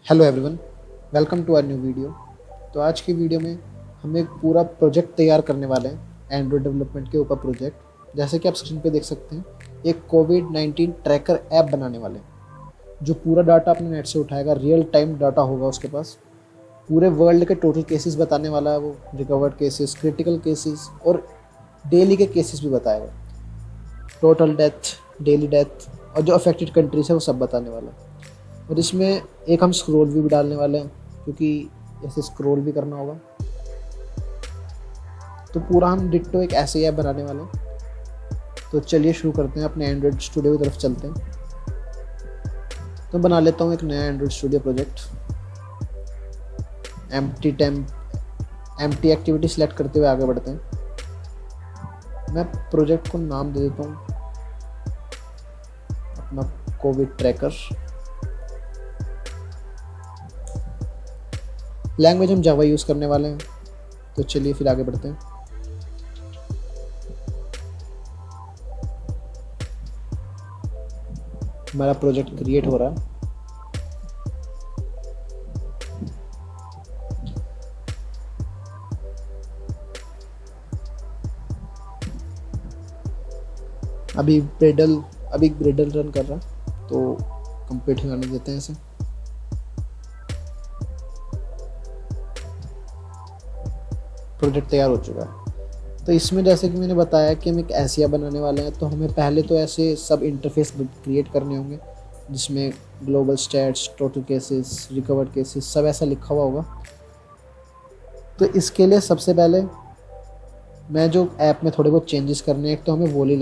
Hello everyone, welcome to our new video. तो आज की वीडियो में हम एक पूरा प्रोजेक्ट तैयार करने वाले हैं एंड्रॉयड डेवलपमेंट के ऊपर प्रोजेक्ट। जैसे कि आप स्क्रीन पे देख सकते हैं, एक कोविड-19 ट्रैकर ऐप बनाने वाले हैं जो पूरा डाटा अपने नेट से उठाएगा। रियल टाइम डाटा होगा उसके पास, पूरे वर्ल्ड के टोटल केसेस बताने वाला है वो, रिकवर्ड केसेस, क्रिटिकल केसेस और डेली के केसेस भी बताएगा। टोटल डेथ, डेली डेथ और जो अफेक्टेड कंट्रीज है वो सब बताने वाला है। और इसमें एक हम स्क्रॉल व्यू भी डालने वाले हैं, क्योंकि ऐसे स्क्रॉल भी करना होगा। तो पूरा हम डिट्टो एक ऐसे ऐप बनाने वाले हैं। तो चलिए शुरू करते हैं, अपने एंड्रॉयड स्टूडियो की तरफ चलते हैं। तो बना लेता हूँ एक नया Android studio project. Empty activity select करते हुए आगे बढ़ते हैं। मैं प्रोजेक्ट को नाम दे देता हूँ अपना कोविड ट्रैकर। लैंग्वेज हम जावा यूज़ करने वाले हैं। तो चलिए फिर आगे बढ़ते हैं। हमारा प्रोजेक्ट क्रिएट हो रहा है। अभी ग्रेडल रन कर रहा है, तो कंप्यूटिंग आने देते हैं इसे। प्रोजेक्ट तैयार हो चुका है। तो इसमें जैसे कि मैंने बताया कि हम एक ऐसिया बनाने वाले हैं, तो हमें पहले तो ऐसे सब इंटरफेस क्रिएट करने होंगे जिसमें global stats, total cases, recovered cases सब ऐसा लिखा हुआ होगा। तो इसके लिए सबसे पहले मैं जो ऐप में थोड़े बहुत चेंजेस करने हैं, एक तो हमें वोली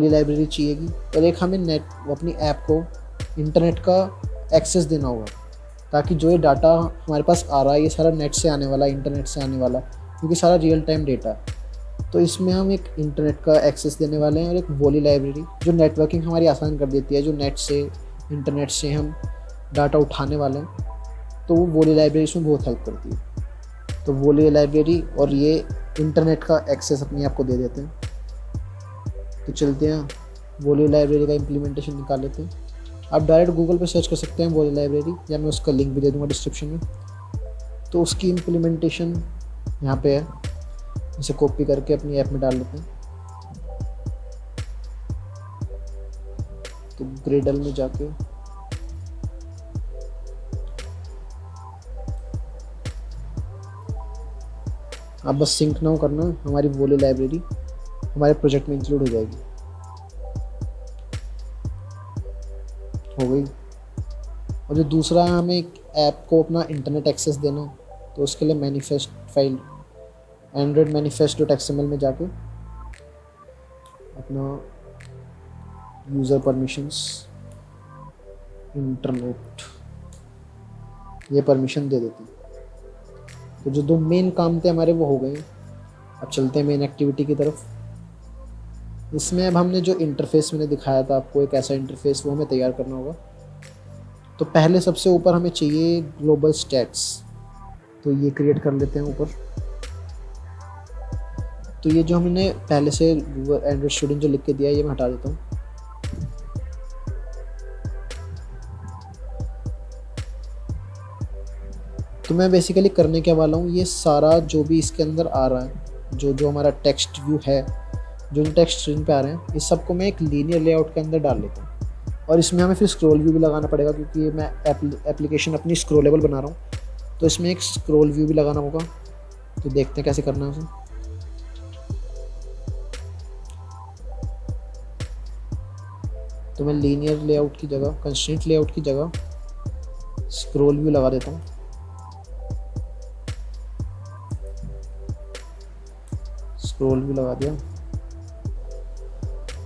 लाइब्रेरी चाहिएगी, और एक हमें अपनी ऐप को इंटरनेट का एक्सेस देना होगा, ताकि जो ये डाटा हमारे पास आ रहा है ये सारा नेट से आने वाला है, इंटरनेट से आने वाला है, क्योंकि सारा रियल टाइम डेटा है। तो इसमें हम एक इंटरनेट का एक्सेस देने वाले हैं और एक वोली लाइब्रेरी जो नेटवर्किंग हमारी आसान कर देती है, जो इंटरनेट से हम डाटा उठाने वाले हैं। तो वो वोली लाइब्रेरी इसमें बहुत हेल्प करती है। तो वोली लाइब्रेरी और ये इंटरनेट का एक्सेस अपनी ऐप को दे देते हैं। तो चलते हैं, वोली लाइब्रेरी का इम्प्लीमेंटेशन निकाल लेते हैं। आप डायरेक्ट गूगल पे सर्च कर सकते हैं वोली लाइब्रेरी, या मैं उसका लिंक भी दे दूंगा डिस्क्रिप्शन में। तो उसकी इम्प्लीमेंटेशन यहाँ पे है, इसे कॉपी करके अपनी ऐप में डाल लेते हैं। तो ग्रेडल में जाके आप बस सिंक नाउ करना, हमारी वोली लाइब्रेरी हमारे प्रोजेक्ट में इंक्लूड हो जाएगी। हो गई। और जो दूसरा है, हमें एक ऐप को अपना इंटरनेट एक्सेस देना, तो उसके लिए मैनिफेस्ट फाइल एंड्रॉयड manifest.xml में जाके अपना यूज़र परमिशंस, इंटरनेट, ये परमिशन दे देती है। तो जो दो मेन काम थे हमारे वो हो गए। अब चलते हैं मेन एक्टिविटी की तरफ। इसमें अब हमने जो इंटरफेस मैंने दिखाया था आपको, एक ऐसा इंटरफेस वो हमें तैयार करना होगा। तो पहले सबसे ऊपर हमें चाहिए ग्लोबल स्टैट्स, तो ये क्रिएट कर लेते हैं ऊपर। तो ये जो हमने पहले से एंड्रॉयड स्टूडेंट जो लिख के दिया है, ये मैं हटा देता हूँ। तो मैं बेसिकली करने क्या वाला हूँ, ये सारा जो भी इसके अंदर आ रहा है, जो हमारा टेक्स्ट व्यू है, जो टेक्स्ट स्क्रीन पे आ रहे हैं, इस सबको मैं एक लीनियर लेआउट के अंदर डाल लेता हूँ। और इसमें हमें फिर स्क्रॉल व्यू भी लगाना पड़ेगा, क्योंकि मैं एप्लीकेशन अपनी स्क्रॉलेबल बना रहा हूँ। तो इसमें एक स्क्रॉल व्यू भी लगाना होगा। तो देखते हैं कैसे करना है उसे। तो मैं लीनियर लेआउट की जगह, कंस्ट्रेंट लेआउट की जगह स्क्रॉल व्यू लगा देता हूँ। स्क्रॉल व्यू लगा दिया,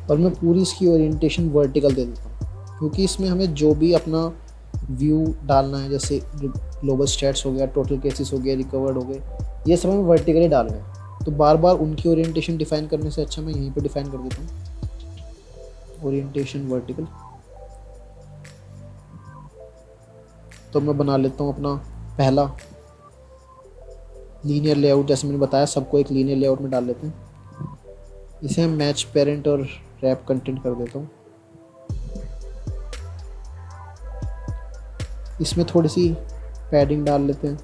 और मैं पूरी इसकी ओरिएंटेशन वर्टिकल दे देता हूँ, क्योंकि इसमें हमें जो भी अपना व्यू डालना है, जैसे ग्लोबल स्टैट्स हो गया, टोटल केसेस हो गया, रिकवर्ड हो गए, ये सब हमें वर्टिकली डालना है। तो बार बार उनकी ओरिएंटेशन डिफाइन करने से अच्छा मैं यहीं पे डिफाइन कर देता हूँ, ओरिएंटेशन वर्टिकल। तो मैं बना लेता हूँ अपना पहला लीनियर लेआउट। जैसे मैंने बताया, सबको एक लीनियर लेआउट में डाल लेते हैं। इसे हम मैच पेरेंट और रैप कंटेंट कर देता हूँ। इसमें थोड़ी सी पैडिंग डाल लेते हैं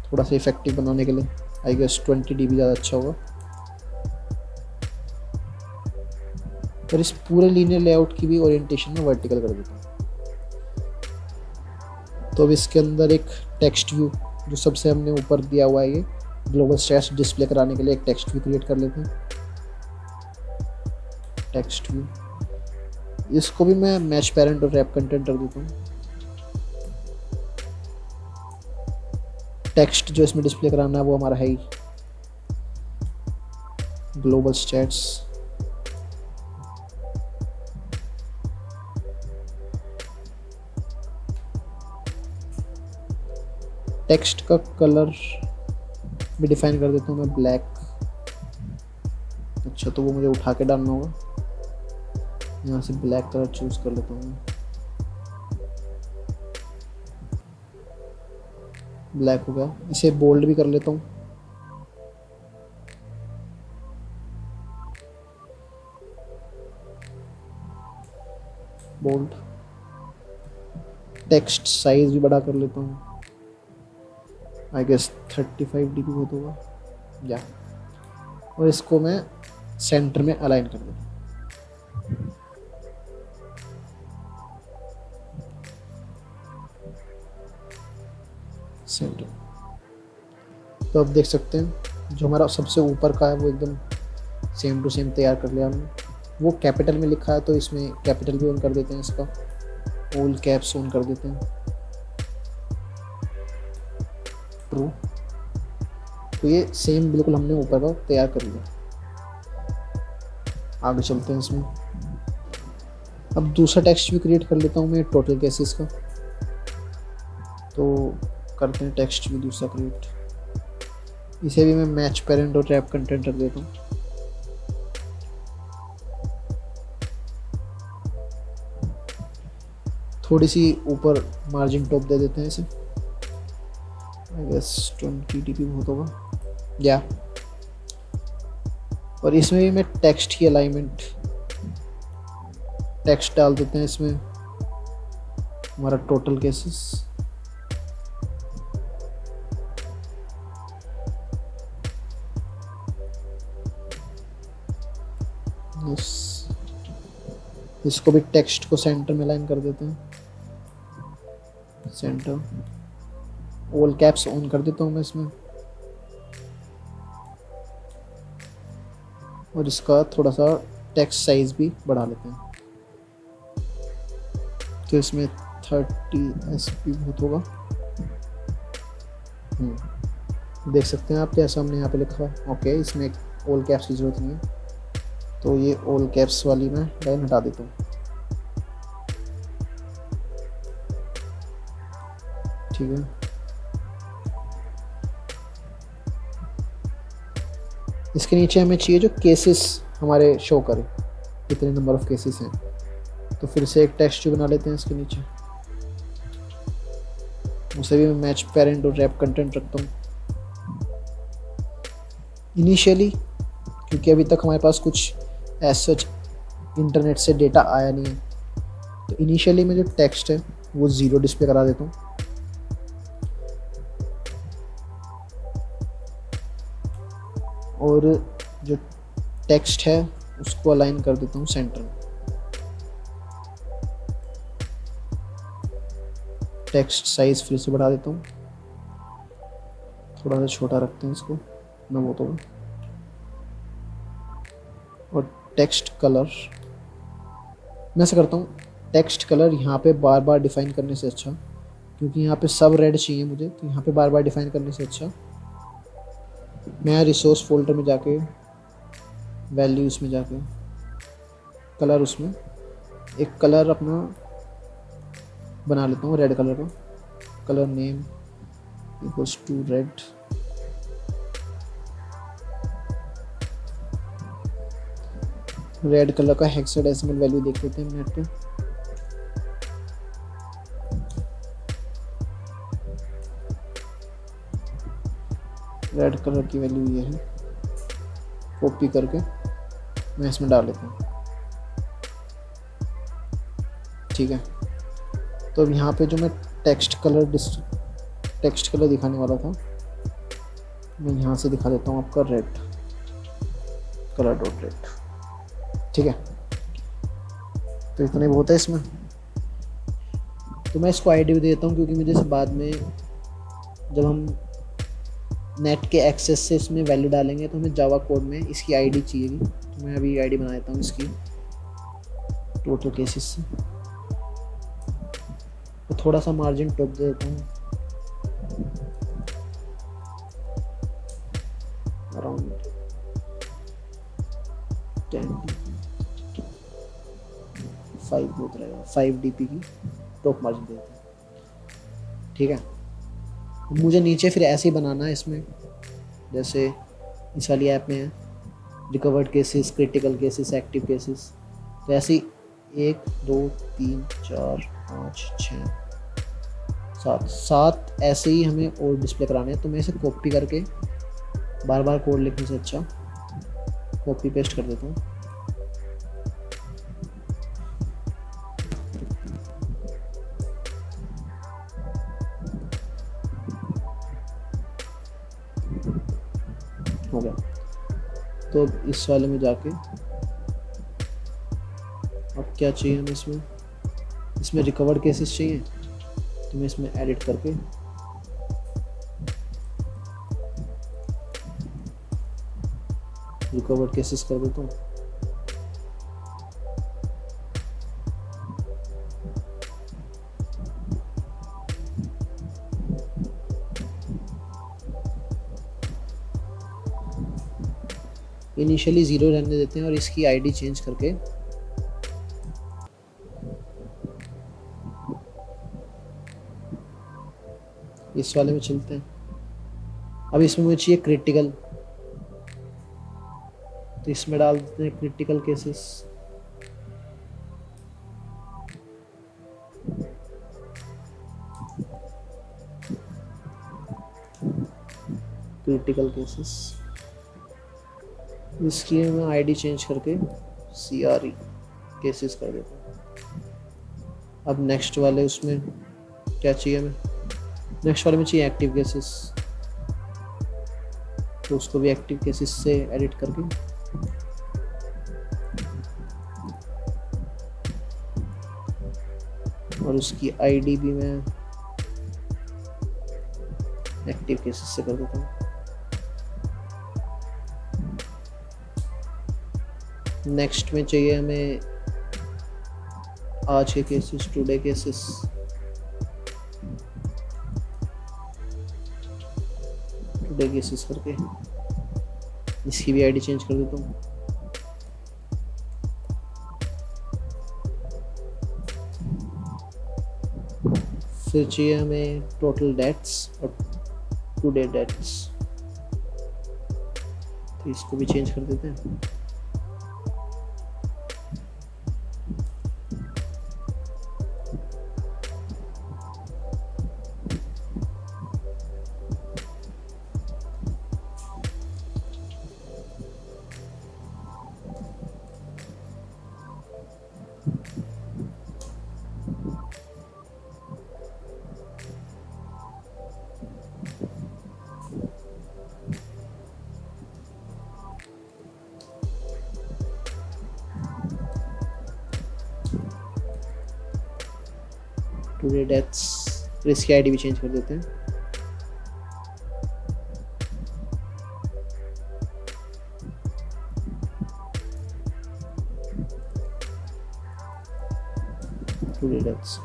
थोड़ा सा इफेक्टिव बनाने के लिए। आई गेस 20 dB ज़्यादा अच्छा होगा। और इस पूरे लीनियर लेआउट की भी ओरिएंटेशन में वर्टिकल कर देता हूँ। तो अब इसके अंदर एक टेक्स्ट व्यू जो सबसे हमने ऊपर दिया हुआ है, ये ग्लोबल स्टैट्स डिस्प्ले कराने के लिए एक टेक्स्ट व्यू क्रिएट कर लेते हैं। टेक्स्ट व्यू, इसको भी मैं मैच पेरेंट और रैप कंटेंट कर देता हूँ। टेक्स्ट जो इसमें डिस्प्ले कराना है वो हमारा है ही ग्लोबल स्टैट्स। टेक्स्ट का कलर भी डिफाइन कर देता हूँ मैं ब्लैक। अच्छा, तो वो मुझे उठा के डालना होगा, यहाँ से ब्लैक कलर चूज कर लेता हूँ। ब्लैक हो गया, इसे बोल्ड भी कर लेता हूँ। बोल्ड, टेक्स्ट साइज भी बड़ा कर लेता हूँ। आई गेस 35 dB बहुत होगा या। और इसको मैं सेंटर में अलाइन कर दूँ। सेंटर, तो अब देख सकते हैं जो हमारा सबसे ऊपर का है वो एकदम सेम टू सेम तैयार कर लिया हमने। वो कैपिटल में लिखा है तो इसमें कैपिटल भी ऑन कर देते हैं, इसका ऑल कैप्स ऑन कर देते हैं, ट्रू। तो ये सेम बिल्कुल हमने ऊपर का तैयार कर लिया। आगे चलते हैं इसमें। अब दूसरा टेक्स्ट भी क्रिएट कर लेता हूँ मैं टोटल केसेस का। तो करते हैं टेक्स्ट भी दूसरा क्रिएट। इसे भी मैं मैच पेरेंट और रैप कंटेंट रख देता हूँ। थोड़ी सी ऊपर मार्जिन टॉप दे देते हैं इसे। आई गेस 20 dB बहुत होगा या। और इसमें भी मैं टेक्स्ट की अलाइनमेंट, टेक्स्ट डाल देते हैं इसमें हमारा टोटल केसेस। इसको भी टेक्स्ट को सेंटर में लाइन कर देते हैं, सेंटर। ऑल कैप्स ऑन कर देता हूँ मैं इसमें। और इसका थोड़ा सा टेक्स्ट साइज भी बढ़ा लेते हैं। तो इसमें 30 SP बहुत होगा। देख सकते हैं आप जैसा हमने यहाँ पे लिखा है। ओके, इसमें ऑल कैप्स की जरूरत नहीं है, तो ये ऑल कैप्स वाली मैं लाइन हटा देता हूँ। ठीक है, इसके नीचे हमें चाहिए जो केसेस हमारे शो करे, कितने नंबर ऑफ केसेस हैं। तो फिर से एक टेक्स्ट बना लेते हैं इसके नीचे। उसे भी मैं मैच पेरेंट और रैप कंटेंट रखता हूँ इनिशियली, क्योंकि अभी तक हमारे पास कुछ एज सच इंटरनेट से डेटा आया नहीं है। तो इनिशियली में जो टेक्स्ट है वो 0 डिस्प्ले करा देता हूँ। और जो टेक्स्ट है उसको अलाइन कर देता हूँ सेंटर में। टेक्स्ट साइज फिर से बढ़ा देता हूँ, थोड़ा सा छोटा रखते हैं इसको मैं वो तो। और टेक्स्ट कलर मैं ऐसा करता हूँ, टेक्स्ट कलर यहाँ पे बार बार डिफाइन करने से अच्छा, क्योंकि यहाँ पे सब रेड चाहिए मुझे, तो यहाँ पे बार बार डिफाइन करने से अच्छा मैं रिसोर्स फोल्डर में जाके वैल्यूज में जाके कलर, उसमें एक कलर अपना बना लेता हूँ रेड कलर का। Colour name equals to red. Red colour का हेक्साडेसिमल वैल्यू देख लेते हैं नेट पे। रेड कलर की वैल्यू ये है, कॉपी करके मैं इसमें डाल लेता हूँ। ठीक है, तो अब यहाँ पे जो मैं टेक्स्ट कलर दिखाने वाला था, मैं यहाँ से दिखा देता हूँ आपका रेड कलर डॉट रेड। ठीक है, तो इतना ही बहुत है इसमें। तो मैं इसको आईडी भी देता हूँ क्योंकि मुझे बाद में जब हम नेट के एक्सेस से इसमें वैल्यू डालेंगे तो हमें जावा कोड में इसकी आईडी चाहिएगी। तो मैं अभी आईडी बना देता हूँ इसकी टोटल केसेस से। तो थोड़ा सा मार्जिन टॉप दे देता हूँ, अराउंड 10 5 बहुत रहेगा, 5 DP की टॉप मार्जिन दे देते हैं। ठीक है, मुझे नीचे फिर ऐसे ही बनाना है इसमें, जैसे इस वाली ऐप में है recovered cases, critical cases, active cases. तो ऐसे ही 1 2 3 4 5 6 7 ऐसे ही हमें और डिस्प्ले कराने हैं। तो मैं इसे कॉपी करके बार बार कोड लिखने से अच्छा कॉपी पेस्ट कर देता हूँ। हो गया। तो अब इस वाले में जाके अब क्या चाहिए हमें इसमें रिकवर्ड केसेस चाहिए। तो मैं इसमें एडिट करके रिकवर्ड केसेस कर देता हूँ। इनिशियली 0 रहने देते हैं और इसकी आईडी चेंज करके इस वाले में चलते हैं। अब इसमें मुझे चाहिए क्रिटिकल, तो इसमें डाल देते हैं क्रिटिकल केसेस। इसकी मैं आईडी चेंज करके CRE केसेस कर देता हूँ। अब नेक्स्ट वाले उसमें क्या चाहिए हमें, नेक्स्ट वाले में चाहिए एक्टिव केसेस, तो उसको भी एक्टिव केसेस से एडिट करके और उसकी आईडी भी मैं एक्टिव केसेस से कर देता हूँ। नेक्स्ट में चाहिए हमें आज के cases, today cases. Today cases करके इसकी भी आईडी चेंज कर देता हूँ। फिर चाहिए हमें टोटल डेट्स और टुडे डेट्स, तो इसको भी चेंज कर देते हैं। टुडे डेट्स, फिर इसकी आईडी भी चेंज कर देते हैं। टुडे डेट्स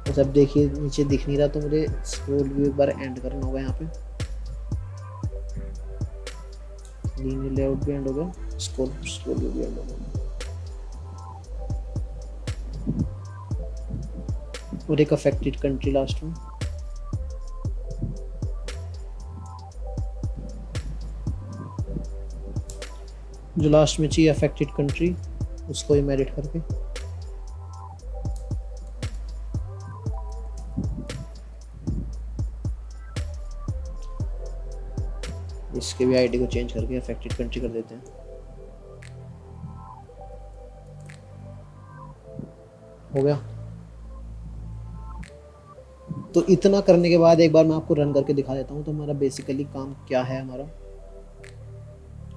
बस अब देखिए नीचे दिख नहीं रहा, तो मुझे स्क्रॉल व्यू एक बार एंड करना होगा। यहाँ पे लीनियर लेआउट भी एंड हो गया, स्क्रॉल व्यू भी एंड हो गया, और एक अफेक्टेड कंट्री लास्ट में। जो लास्ट में चाहिए अफेक्टेड कंट्री, उसको ही एडिट करके इसके भी आईडी को चेंज करके अफेक्टेड कंट्री कर देते हैं। हो गया। तो इतना करने के बाद एक बार मैं आपको रन करके दिखा देता हूँ तो हमारा बेसिकली काम क्या है हमारा।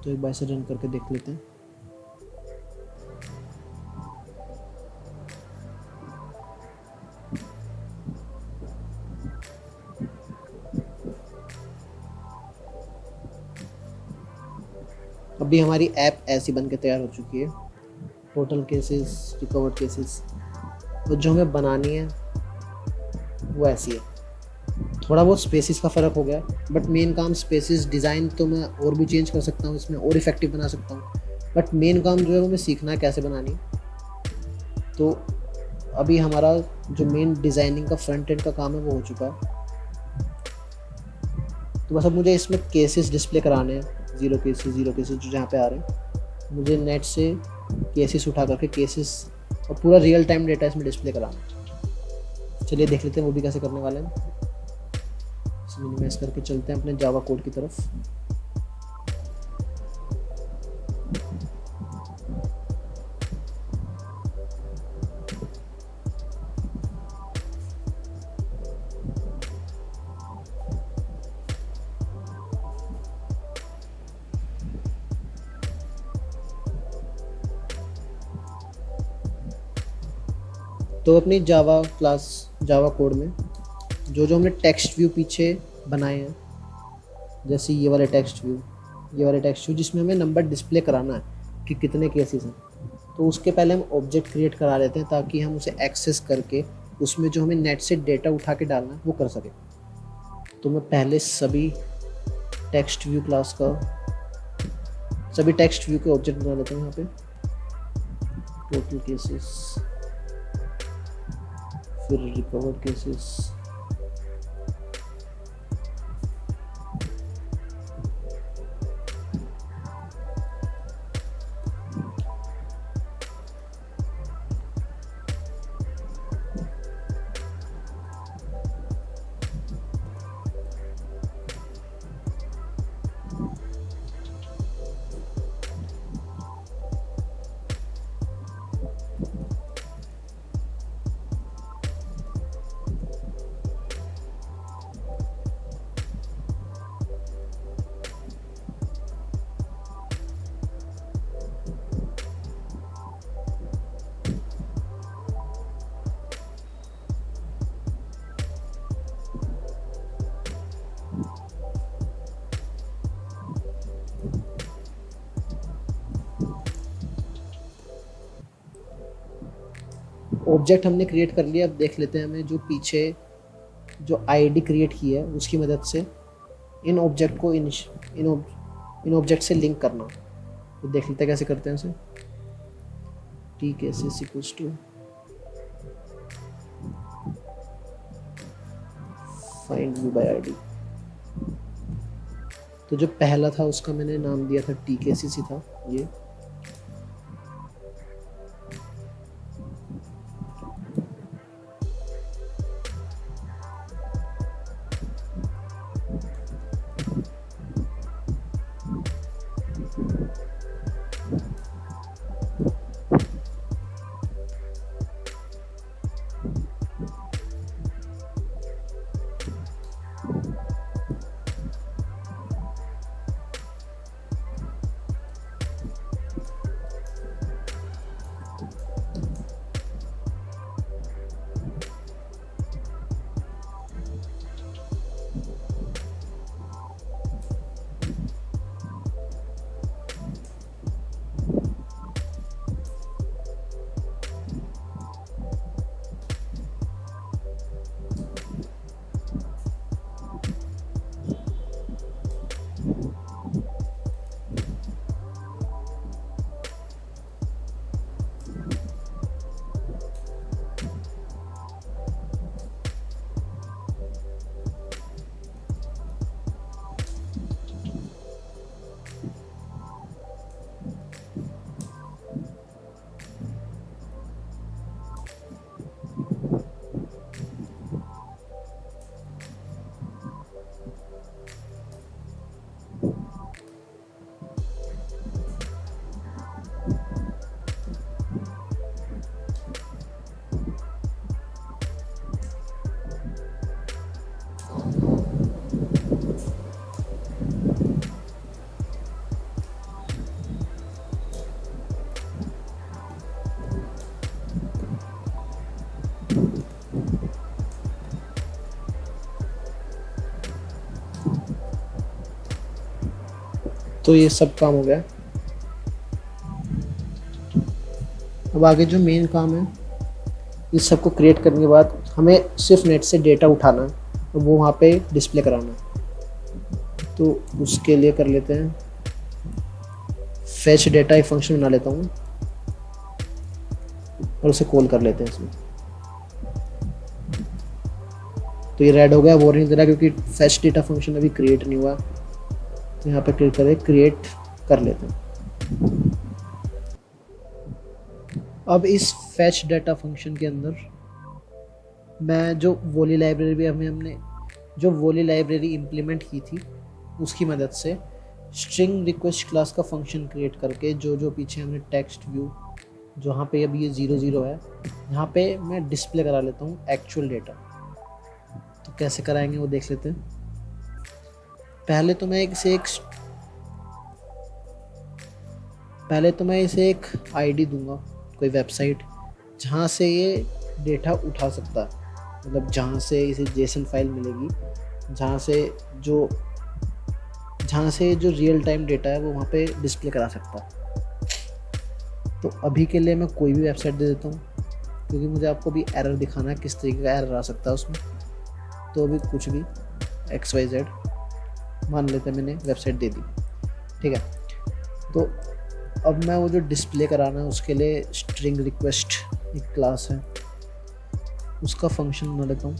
तो एक बार से रन करके देख लेते हैं। अभी हमारी ऐप ऐसी बन के तैयार हो चुकी है, टोटल केसेस, रिकवर्ड केसेस। तो जो हमें बनानी है वो ऐसी है। थोड़ा बहुत स्पेसिस का फ़र्क हो गया, बट मेन काम स्पेसिस डिज़ाइन तो मैं और भी चेंज कर सकता हूँ, इसमें और इफेक्टिव बना सकता हूँ, बट मेन काम जो है वो हमें सीखना है कैसे बनानी। तो अभी हमारा जो मेन डिज़ाइनिंग का फ्रंट एंड का काम है वो हो चुका है। तो बस अब मुझे इसमें केसेस डिस्प्ले कराने हैं, ज़ीरो केसेस जो जहाँ पे आ रहे हैं। मुझे नेट से केसेस उठा करके केसेस और पूरा रियल टाइम डेटा इसमें डिस्प्ले कराना है। चलिए देख लेते हैं वो भी कैसे करने वाले हैं। मिनिमाइज करके चलते हैं अपने जावा कोड की तरफ। तो अपनी जावा क्लास, जावा कोड में जो जो हमने टेक्स्ट व्यू पीछे बनाए हैं, जैसे ये वाले टेक्स्ट व्यू जिसमें हमें नंबर डिस्प्ले कराना है कि कितने केसेस हैं, तो उसके पहले हम ऑब्जेक्ट क्रिएट करा लेते हैं ताकि हम उसे एक्सेस करके उसमें जो हमें नेट से डेटा उठा के डालना है वो कर सकें। तो मैं पहले सभी टेक्स्ट व्यू क्लास का, सभी टेक्स्ट व्यू के ऑब्जेक्ट बना लेता हूँ यहाँ पे। टोटल केसेस, फिर रिकवर्ड केसेस, ऑब्जेक्ट हमने क्रिएट कर लिया। अब देख लेते हैं हमें जो पीछे जो आईडी क्रिएट की है उसकी मदद से इन ऑब्जेक्ट को इन ऑब्जेक्ट से लिंक करना। तो देख लेते हैं कैसे करते हैं इसे। T cases equals to find view by ID. तो जो पहला था उसका मैंने नाम दिया था टी केसेस ही था ये। तो ये सब काम हो गया। अब आगे जो मेन काम है, इस सब को क्रिएट करने के बाद हमें सिर्फ नेट से डेटा उठाना है और वो वहाँ पे डिस्प्ले कराना है। तो उसके लिए कर लेते हैं फैच डेटा, एक फंक्शन बना लेता हूँ और उसे कॉल कर लेते हैं इसमें। तो ये रेड हो गया, वार्निंग दे रहा है क्योंकि फैच डेटा फंक्शन अभी क्रिएट नहीं हुआ। तो यहाँ पे क्लिक करें, क्रिएट कर लेते हैं। अब इस फैच डेटा फंक्शन के अंदर मैं जो वोली लाइब्रेरी हमने जो वोली लाइब्रेरी इम्प्लीमेंट की थी उसकी मदद से स्ट्रिंग रिक्वेस्ट क्लास का फंक्शन क्रिएट करके जो पीछे हमने टेक्स्ट व्यू जहाँ पे अभी ये 0 है, यहाँ पे मैं डिस्प्ले करा लेता हूँ एक्चुअल डेटा। तो कैसे कराएंगे वो देख लेते हैं। पहले तो मैं इसे एक आईडी दूंगा, कोई वेबसाइट जहाँ से ये डेटा उठा सकता है, मतलब जहाँ से इसे जेसन फाइल मिलेगी, जहाँ से जो रियल टाइम डेटा है वो वहाँ पे डिस्प्ले करा सकता है। तो अभी के लिए मैं कोई भी वेबसाइट दे देता हूँ क्योंकि मुझे आपको भी एरर दिखाना है किस तरीके का एरर आ सकता है उसमें। तो अभी कुछ भी XYZ मान लेते हैं, मैंने वेबसाइट दे दी, ठीक है। तो अब मैं वो जो डिस्प्ले कराना है उसके लिए स्ट्रिंग रिक्वेस्ट एक क्लास है, उसका फंक्शन बना लेता हूँ।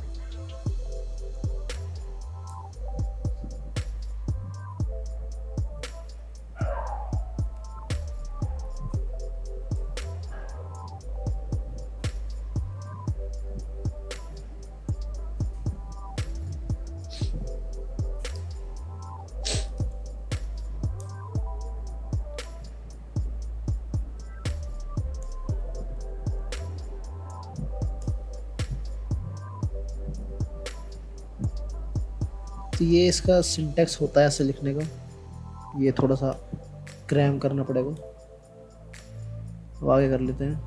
तो ये इसका सिंटैक्स होता है ऐसे लिखने का, ये थोड़ा सा क्रैम करना पड़ेगा। अब आगे कर लेते हैं।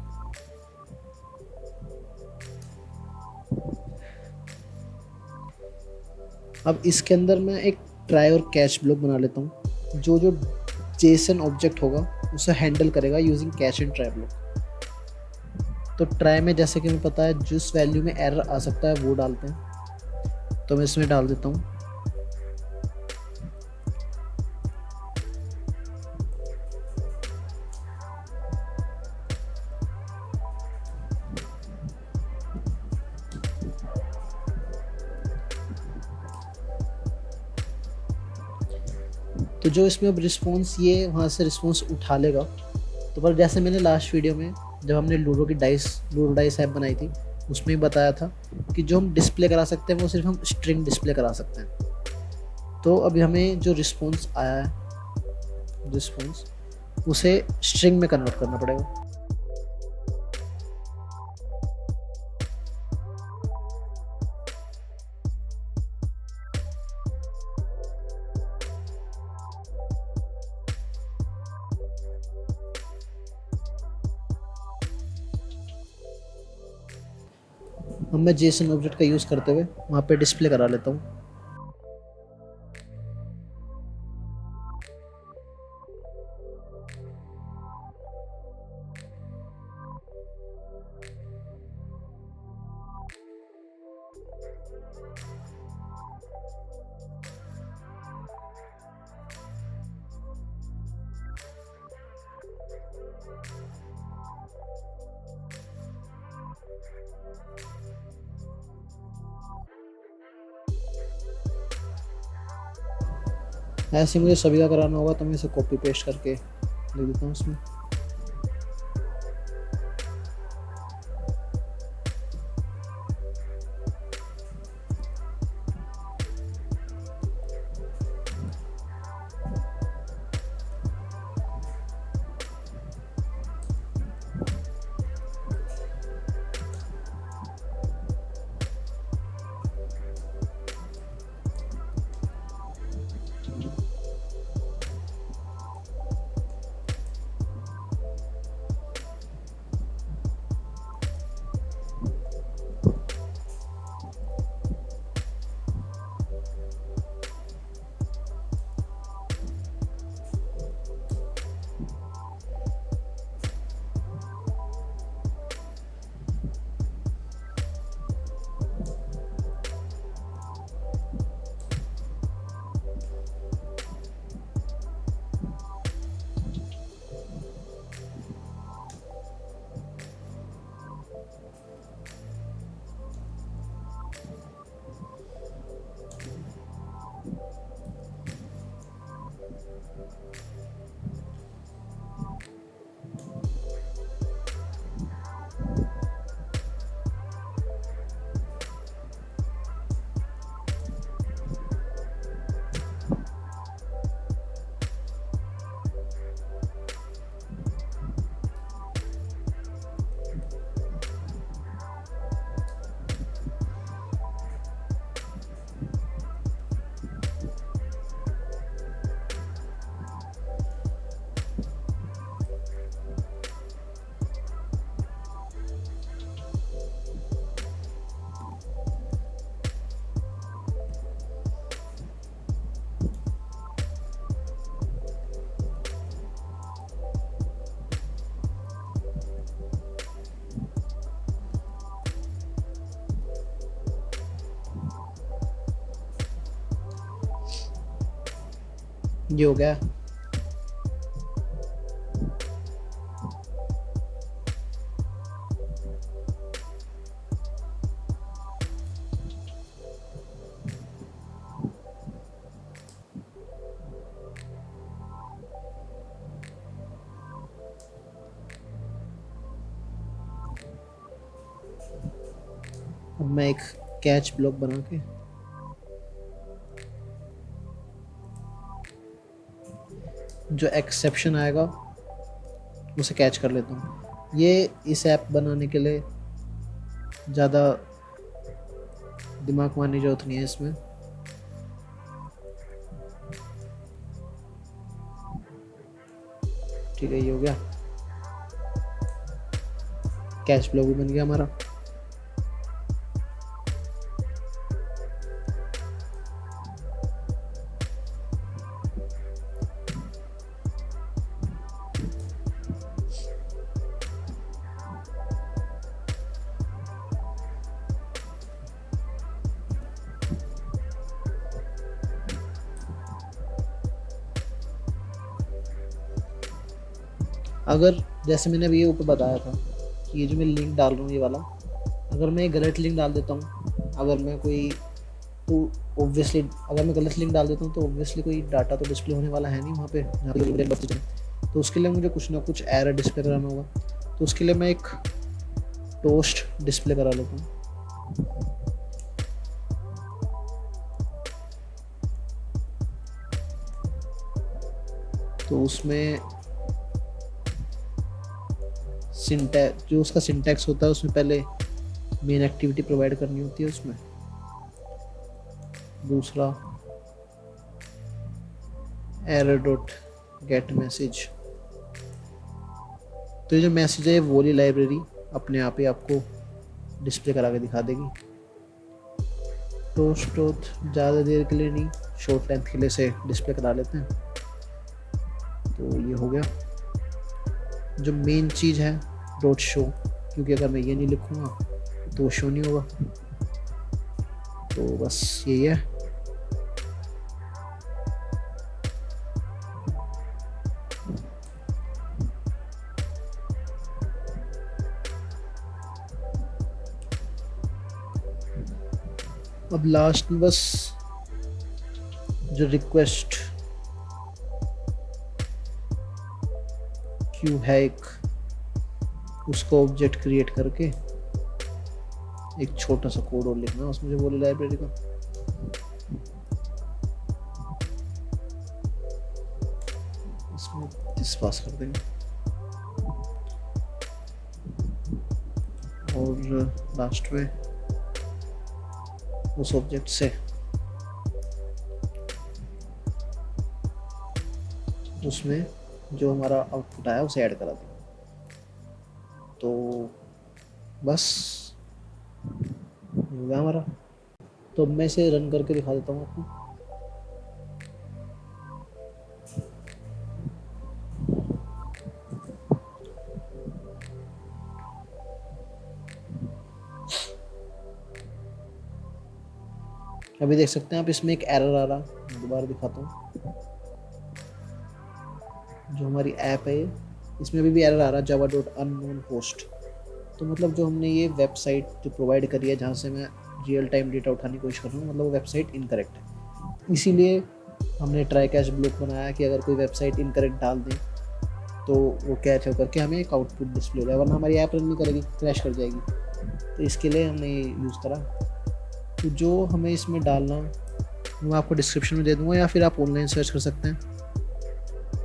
अब इसके अंदर मैं एक ट्राई और कैच ब्लॉक बना लेता हूँ, जो जेसन ऑब्जेक्ट होगा उसे हैंडल करेगा using catch and try block. तो ट्राई में जैसे कि हमें पता है जिस वैल्यू में एरर आ सकता है वो डालते हैं, तो मैं इसमें डाल देता हूँ तो जो इसमें अब रिस्पॉन्स ये वहाँ से रिस्पॉन्स उठा लेगा। तो पर जैसे मैंने लास्ट वीडियो में जब हमने लूडो डाइस ऐप बनाई थी उसमें ही बताया था कि जो हम डिस्प्ले करा सकते हैं वो सिर्फ हम स्ट्रिंग डिस्प्ले करा सकते हैं। तो अभी हमें जो रिस्पॉन्स आया है उसे स्ट्रिंग में कन्वर्ट करना पड़ेगा। अब मैं जेसन ऑब्जेक्ट का यूज़ करते हुए वहाँ पे डिस्प्ले करा लेता हूँ। ऐसे मुझे सभी का कराना होगा तो मैं इसे कॉपी पेस्ट करके लिख देता हूँ उसमें। ये हो गया। अब मैं एक कैच ब्लॉक बना के जो एक्सेप्शन आएगा उसे कैच कर लेता हूँ। ये इस ऐप बनाने के लिए ज़्यादा दिमाग मारने की जरूरत नहीं है इसमें। ठीक है, ये हो गया, कैच ब्लॉक भी बन गया हमारा। अगर जैसे मैंने अभी ये ऊपर बताया था कि ये जो मैं लिंक डाल रहा हूँ ये वाला, अगर मैं गलत लिंक डाल देता हूँ, अगर मैं गलत लिंक डाल देता हूँ तो ऑब्वियसली कोई डाटा तो डिस्प्ले होने वाला है नहीं वहाँ पे जहाँ पे, तो उसके लिए मुझे कुछ ना कुछ एरर डिस्प्ले कराना होगा। तो उसके लिए मैं एक टोस्ट डिस्प्ले करा लेता हूँ। तो उसमें जो उसका सिंटैक्स होता है उसमें पहले मेन एक्टिविटी प्रोवाइड करनी होती है उसमें। दूसरा एरर डॉट गेट मैसेज। तो ये जो मैसेज है वो वाली लाइब्रेरी अपने आप ही आपको डिस्प्ले करा के दिखा देगी। टोस्ट ज़्यादा देर के लिए नहीं, शॉर्ट लेंथ के लिए से डिस्प्ले करा लेते हैं। तो ये हो गया। जो मेन चीज़ है डॉट शो, क्योंकि अगर मैं ये नहीं लिखूँगा तो शो नहीं होगा। तो बस यही है। अब लास्ट में बस जो रिक्वेस्ट क्यू है एक, उसको ऑब्जेक्ट क्रिएट करके एक छोटा सा कोड और लिखना उसमें जो बोले लाइब्रेरी का। इसमें इस पास कर देंगे और लास्ट में उस ऑब्जेक्ट से उसमें जो हमारा आउटपुट आया उसे ऐड करा देंगे। तो बस हो गया हमारा। तो मैं इसे रन करके दिखा देता हूँ आपको। अभी देख सकते हैं आप, इसमें एक एरर आ रहा, दोबारा दिखाता हूँ। जो हमारी ऐप है इसमें अभी भी एरर आ रहा, java.unknown-host। तो मतलब जो हमने ये वेबसाइट जो प्रोवाइड करी है जहाँ से मैं रियल टाइम डेटा उठाने की कोशिश कर रहा हूँ, मतलब वो वेबसाइट इनकरेक्ट है। इसीलिए हमने ट्राई कैच ब्लॉक बनाया कि अगर कोई वेबसाइट इनकरेक्ट डाल दें तो वो कैच करके हमें एक आउटपुट डिस्प्ले होगा, वरना हमारी ऐप रन नहीं करेगी, क्रैश कर जाएगी। तो इसके लिए हमने ये यूज़ करा। तो जो हमें इसमें डालना मैं आपको डिस्क्रिप्शन में दे दूँगा या फिर आप ऑनलाइन सर्च कर सकते हैं।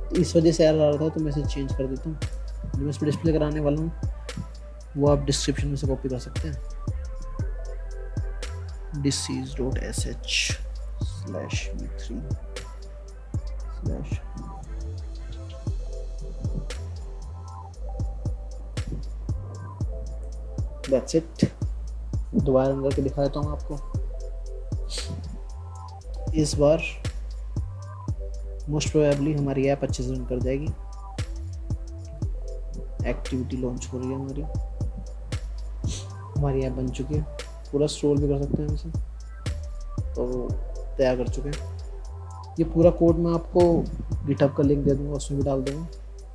तो इस वजह से एरर आ रहा था तो मैं इसे चेंज कर देता हूँ। जो मैं इस पर डिस्प्ले कराने वाला हूँ वो आप डिस्क्रिप्शन में से कॉपी कर सकते हैं। disease.sh/v3/ That's it। दोबारा रन करके दिखा देता हूँ आपको। इस बार मोस्ट प्रोबेबली हमारी ऐप अच्छे से रन कर जाएगी। एक्टिविटी लॉन्च हो रही है हमारी ऐप बन चुकी है। पूरा स्क्रॉल भी कर सकते हैं हम इसे। तो तैयार कर चुके हैं। ये पूरा कोड मैं आपको गिटहब का लिंक दे दूँगा, उसमें भी डाल दूँगा,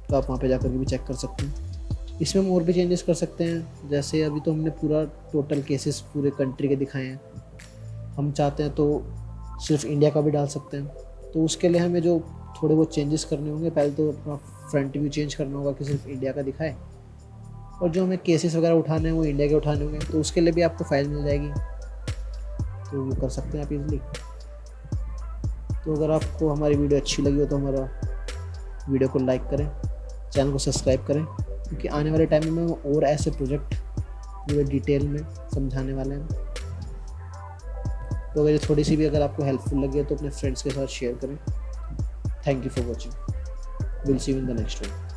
तो आप वहाँ पे जाकर के भी चेक कर सकते हैं। इसमें हम और भी चेंजेस कर सकते हैं, जैसे अभी तो हमने पूरा टोटल केसेस पूरे कंट्री के दिखाए हैं, हम चाहते हैं तो सिर्फ इंडिया का भी डाल सकते हैं। तो उसके लिए हमें जो थोड़े बहुत चेंजेस करने होंगे, पहले तो अपना फ्रंट व्यू चेंज करना होगा कि सिर्फ इंडिया का दिखाए, और जो हमें केसेस वगैरह उठाने हैं वो इंडिया के उठाने होंगे, तो उसके लिए भी आपको फाइल मिल जाएगी, तो वो कर सकते हैं आप इजीली। तो अगर आपको हमारी वीडियो अच्छी लगी हो तो हमारा वीडियो को लाइक करें, चैनल को सब्सक्राइब करें, क्योंकि आने वाले टाइम में हम और ऐसे प्रोजेक्ट पूरे डिटेल में समझाने वाले हैं। तो अगर ये थोड़ी सी भी अगर आपको हेल्पफुल लगी है तो अपने फ्रेंड्स के साथ शेयर करें। Thank you for watching, will see you in the next one.